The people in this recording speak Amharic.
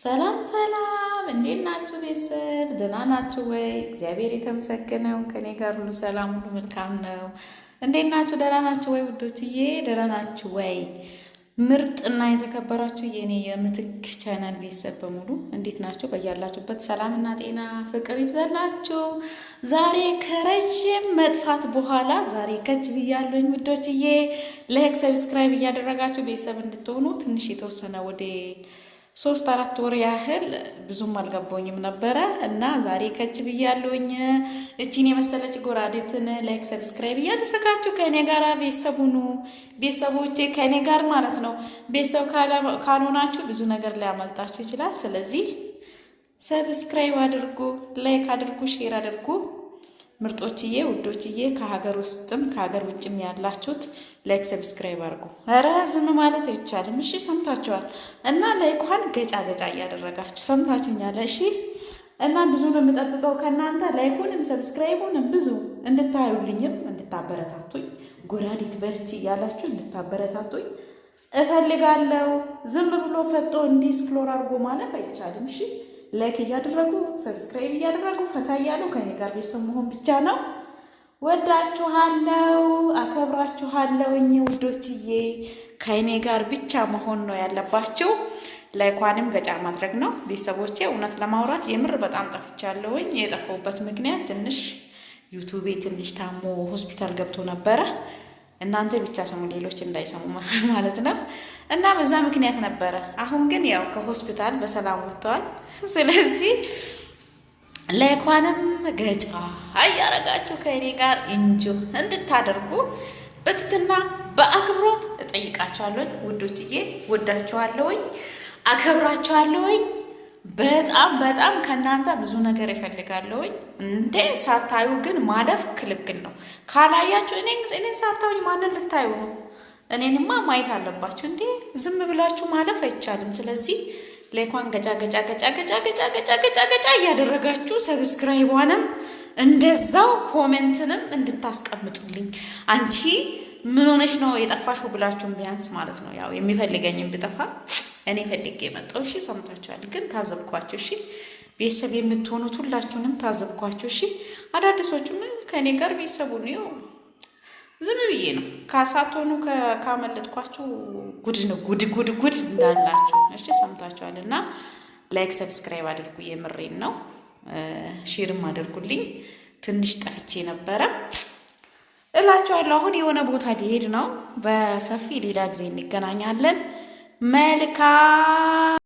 ሰላም ሰላም፣ እንዴት ናችሁ ቤተሰብ? ደህና ናችሁ ወይ? እግዚአብሔር የተመሰገነው ከኔ ጋር ሁሉ ሰላም፣ ሁሉ መልካም ነው። እንዴት ናችሁ? ደህና ናችሁ ወይ ውዶችዬ? ደህና ናችሁ ወይ? ምርጥና የተከበራችሁ የኔ የምትክ ቻናል ቤተሰብ በሙሉ እንዴት ናችሁ? በያላችሁበት ሰላምና ጤና ፍቅር ይብዛላችሁ። ዛሬ ከረጅም መጥፋት በኋላ ዛሬ ከች ብያለሁኝ ውዶችዬ። ላይክ ሰብስክራይብ እያደረጋችሁ ቤተሰብ እንድትሆኑ ትንሽ የተወሰነ ወደ 3-4 ወር ያህል ብዙም አልገባኝም ነበረ እና ዛሬ ከች ብያለሁኝ። እቺን የመሰለች ጎራዴትን ላይክ ሰብስክራይብ እያደረጋችሁ ከኔ ጋር ቤተሰብ ሁኑ። ቤተሰቦቼ ከኔ ጋር ማለት ነው። ቤተሰብ ካልሆናችሁ ብዙ ነገር ሊያመልጣችሁ ይችላል። ስለዚህ ሰብስክራይብ አድርጉ፣ ላይክ አድርጉ፣ ሼር አድርጉ። ምርጦችዬ ውዶችዬ፣ ከሀገር ውስጥም ከሀገር ውጭም ያላችሁት ላይክ ሰብስክራይብ አድርጉ። ኧረ ዝም ማለት አይቻልም። እሺ ሰምታችኋል። እና ላይኳን ገጫ ገጫ እያደረጋችሁ ሰምታችሁኛል። እሺ እና ብዙ ነው የምጠብቀው ከእናንተ ላይኩንም ሰብስክራይቡንም ብዙ እንድታዩልኝም እንድታበረታቱኝ፣ ጎራዴት በርቺ እያላችሁ እንድታበረታቱኝ እፈልጋለሁ። ዝም ብሎ ፈጦ እንዲህ ስክሮል አድርጎ ማለፍ አይቻልም። እሺ ላይክ እያደረጉ ሰብስክራይብ እያደረጉ ፈታ እያሉ ከኔ ጋር ቤተሰብ መሆን ብቻ ነው። ወዳችኋለሁ፣ አከብራችኋለሁኝ ውዶችዬ። ከኔ ጋር ብቻ መሆን ነው ያለባችሁ። ላይኳንም ገጫ ማድረግ ነው ቤተሰቦቼ። እውነት ለማውራት የምር በጣም ጠፍቻለሁኝ። የጠፋሁበት ምክንያት ትንሽ ዩቲዩቤ ትንሽ ታሞ ሆስፒታል ገብቶ ነበረ። እናንተ ብቻ ሰሙ፣ ሌሎች እንዳይሰሙ ማለት ነው። እና በዛ ምክንያት ነበረ። አሁን ግን ያው ከሆስፒታል በሰላም ወጥተዋል። ስለዚህ ላይኳንም ገጫ አያረጋችሁ ከእኔ ጋር እንጆ እንድታደርጉ በትትና በአክብሮት እጠይቃችኋለሁኝ ውዶችዬ። ወዳችኋለሁኝ፣ አከብራችኋለሁኝ። በጣም በጣም ከእናንተ ብዙ ነገር ይፈልጋለሁኝ። እንዴ ሳታዩ ግን ማለፍ ክልክል ነው። ካላያችሁ እኔን ሳታዩኝ ማንን ልታዩ ነው? እኔንማ ማየት አለባችሁ። እንዴ ዝም ብላችሁ ማለፍ አይቻልም። ስለዚህ ላይኳን ገጫ ገጫ ገጫ ገጫ ገጫ ገጫ ገጫ ገጫ እያደረጋችሁ ሰብስክራይቧንም እንደዛው ኮሜንትንም እንድታስቀምጡልኝ። አንቺ ምን ሆነሽ ነው የጠፋሽው ብላችሁም ቢያንስ ማለት ነው። ያው የሚፈልገኝም ብጠፋ እኔ ፈልጌ የመጣው እሺ፣ ሰምታችኋል። ግን ታዘብኳችሁ። እሺ ቤተሰብ የምትሆኑት ሁላችሁንም ታዘብኳችሁ። እሺ አዳዲሶቹም ከእኔ ጋር ቤተሰቡ ነው። ዝም ብዬ ነው ካሳቶኑ ካመለጥኳችሁ ጉድ ነው ጉድ እንዳላችሁ። እሺ ሰምታችኋል። እና ላይክ ሰብስክራይብ አድርጉ። የምሬን ነው። ሼርም አድርጉልኝ። ትንሽ ጠፍቼ ነበረ እላችኋለሁ። አሁን የሆነ ቦታ ሊሄድ ነው። በሰፊ ሌላ ጊዜ እንገናኛለን። መልካም